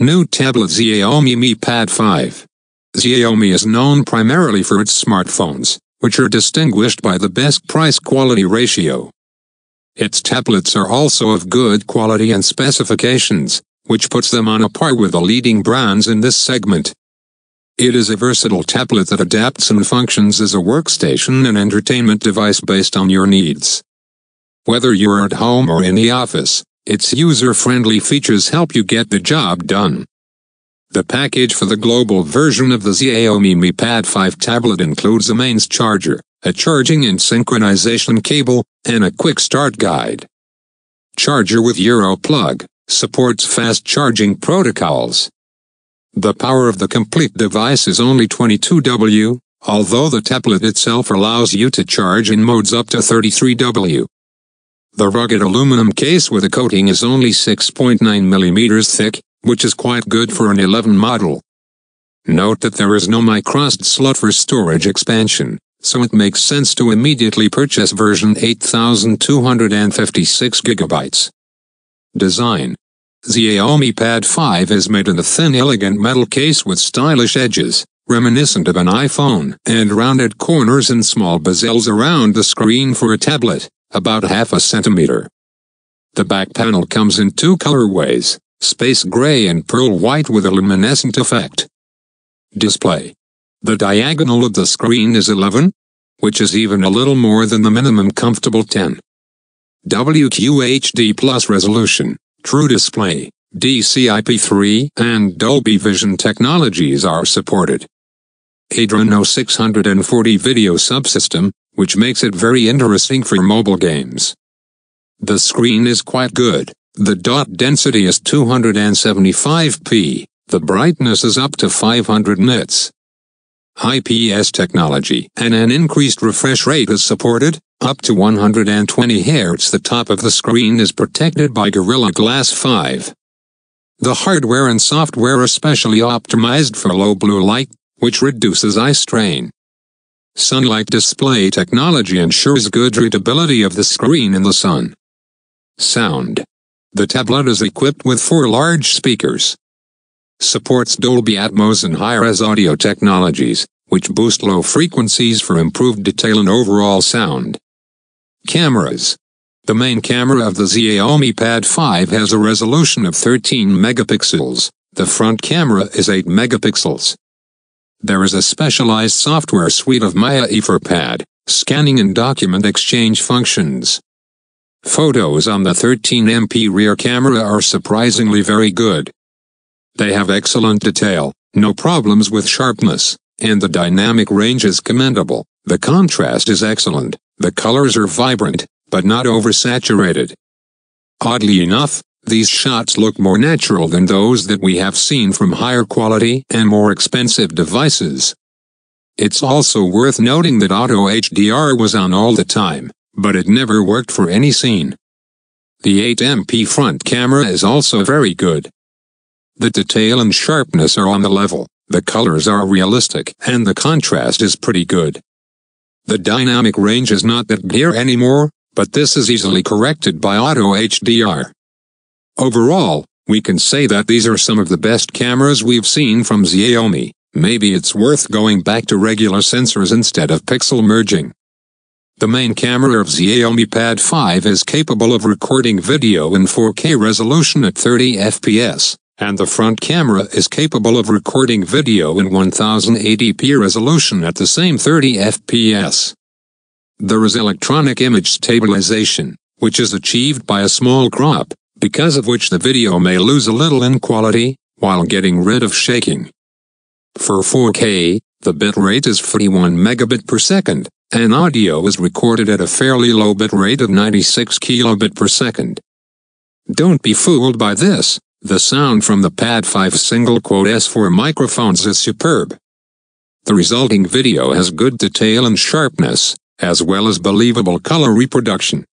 New tablet Xiaomi Mi Pad 5. Xiaomi is known primarily for its smartphones, which are distinguished by the best price-quality ratio. Its tablets are also of good quality and specifications, which puts them on a par with the leading brands in this segment. It is a versatile tablet that adapts and functions as a workstation and entertainment device based on your needs. Whether you're at home or in the office, its user-friendly features help you get the job done. The package for the global version of the Xiaomi Mi Pad 5 tablet includes a mains charger, a charging and synchronization cable, and a quick start guide. Charger with Euro plug, supports fast charging protocols. The power of the complete device is only 22 W, although the tablet itself allows you to charge in modes up to 33 W. The rugged aluminum case with a coating is only 6.9 mm thick, which is quite good for an 11 model. Note that there is no microSD slot for storage expansion, so it makes sense to immediately purchase version 8256 GB. Design. Xiaomi Pad 5 is made in a thin elegant metal case with stylish edges, reminiscent of an iPhone, and rounded corners and small bezels around the screen for a tablet, about half a centimeter. The back panel comes in two colorways, space gray and pearl white with a luminescent effect. Display. The diagonal of the screen is 11, which is even a little more than the minimum comfortable 10. QHD+ resolution, True Display, DCI-P3 and Dolby Vision technologies are supported. Adreno 640 video subsystem, which makes it very interesting for mobile games. The screen is quite good. The dot density is 275p, the brightness is up to 500 nits. IPS technology and an increased refresh rate is supported, up to 120 Hz. The top of the screen is protected by Gorilla Glass 5. The hardware and software are specially optimized for low blue light, which reduces eye strain. Sunlight display technology ensures good readability of the screen in the sun. Sound. The tablet is equipped with 4 large speakers. Supports Dolby Atmos and high-res audio technologies, which boost low frequencies for improved detail and overall sound. Cameras. The main camera of the Xiaomi Pad 5 has a resolution of 13 megapixels. The front camera is 8 megapixels. There is a specialized software suite of Maya for Pad, scanning and document exchange functions. Photos on the 13MP rear camera are surprisingly very good. They have excellent detail, no problems with sharpness, and the dynamic range is commendable. The contrast is excellent, the colors are vibrant, but not oversaturated. Oddly enough, these shots look more natural than those that we have seen from higher quality and more expensive devices. It's also worth noting that Auto HDR was on all the time, but it never worked for any scene. The 8MP front camera is also very good. The detail and sharpness are on the level, the colors are realistic, and the contrast is pretty good. The dynamic range is not that clear anymore, but this is easily corrected by Auto HDR. Overall, we can say that these are some of the best cameras we've seen from Xiaomi. Maybe it's worth going back to regular sensors instead of pixel merging. The main camera of Xiaomi Pad 5 is capable of recording video in 4K resolution at 30 FPS, and the front camera is capable of recording video in 1080p resolution at the same 30 FPS. There is electronic image stabilization, which is achieved by a small crop, because of which the video may lose a little in quality, while getting rid of shaking. For 4K, the bitrate is 41 megabit per second, and audio is recorded at a fairly low bitrate of 96 kilobit per second. Don't be fooled by this, the sound from the Pad 5 S4 microphones is superb. The resulting video has good detail and sharpness, as well as believable color reproduction.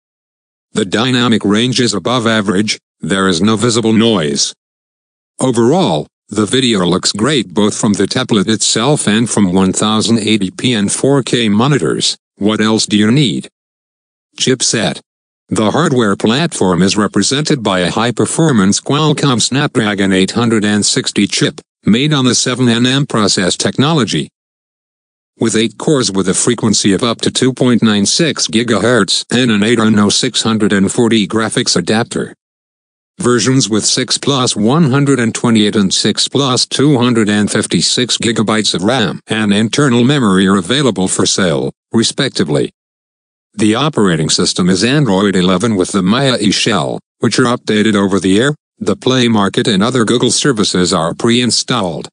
The dynamic range is above average, there is no visible noise. Overall, the video looks great both from the tablet itself and from 1080p and 4K monitors. What else do you need? Chipset. The hardware platform is represented by a high-performance Qualcomm Snapdragon 860 chip, made on the 7nm process technology. With 8 cores with a frequency of up to 2.96 GHz and an Adreno 640 graphics adapter. Versions with 6 plus 128 and 6 plus 256 GB of RAM and internal memory are available for sale, respectively. The operating system is Android 11 with the Maya E shell, which are updated over the air. The Play Market and other Google services are pre-installed.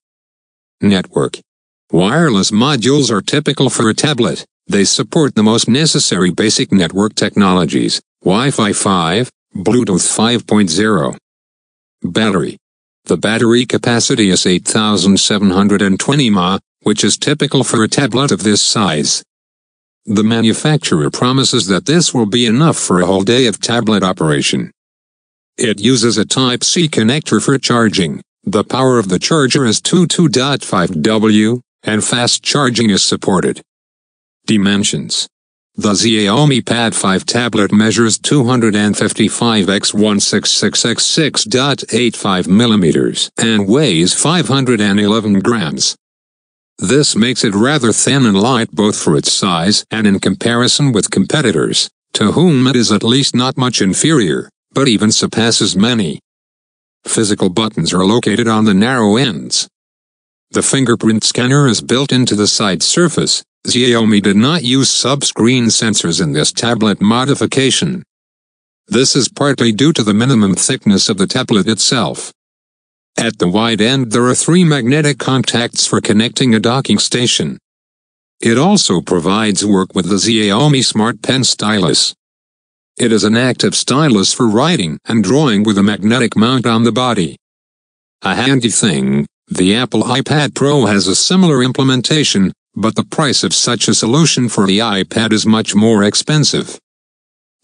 Network. Wireless modules are typical for a tablet. They support the most necessary basic network technologies, Wi-Fi 5, Bluetooth 5.0. Battery. The battery capacity is 8,720 mAh, which is typical for a tablet of this size. The manufacturer promises that this will be enough for a whole day of tablet operation. It uses a Type-C connector for charging. The power of the charger is 22.5 W, and fast charging is supported. Dimensions. The Xiaomi Mi Pad 5 tablet measures 255 x 166 x 6.85 mm and weighs 511 grams. This makes it rather thin and light both for its size and in comparison with competitors, to whom it is at least not much inferior, but even surpasses many. Physical buttons are located on the narrow ends. The fingerprint scanner is built into the side surface. Xiaomi did not use sub-screen sensors in this tablet modification. This is partly due to the minimum thickness of the tablet itself. At the wide end there are 3 magnetic contacts for connecting a docking station. It also provides work with the Xiaomi Smartpen Stylus. It is an active stylus for writing and drawing with a magnetic mount on the body. A handy thing, the Apple iPad Pro has a similar implementation, but the price of such a solution for the iPad is much more expensive.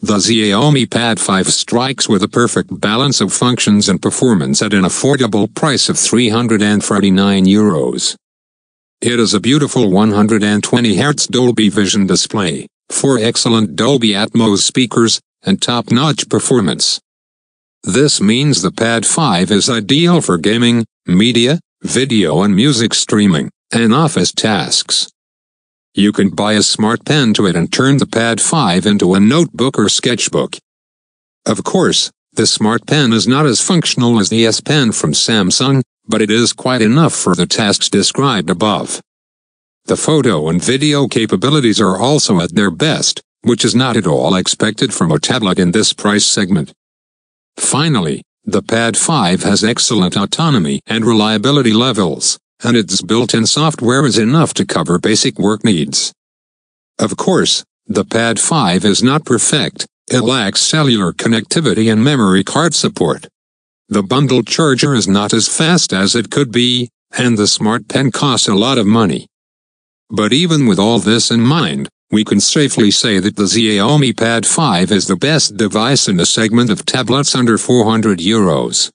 The Xiaomi Mi Pad 5 strikes with a perfect balance of functions and performance at an affordable price of €349. It is a beautiful 120 Hz Dolby Vision display, 4 excellent Dolby Atmos speakers, and top-notch performance. This means the Pad 5 is ideal for gaming, media, video and music streaming, and office tasks. You can buy a smart pen to it and turn the Pad 5 into a notebook or sketchbook. Of course, the Smart Pen is not as functional as the S Pen from Samsung, but it is quite enough for the tasks described above. The photo and video capabilities are also at their best, which is not at all expected from a tablet in this price segment. Finally, the Pad 5 has excellent autonomy and reliability levels, and its built-in software is enough to cover basic work needs. Of course, the Pad 5 is not perfect. It lacks cellular connectivity and memory card support. The bundled charger is not as fast as it could be, and the Smart Pen costs a lot of money. But even with all this in mind, we can safely say that the Xiaomi Pad 5 is the best device in the segment of tablets under €400.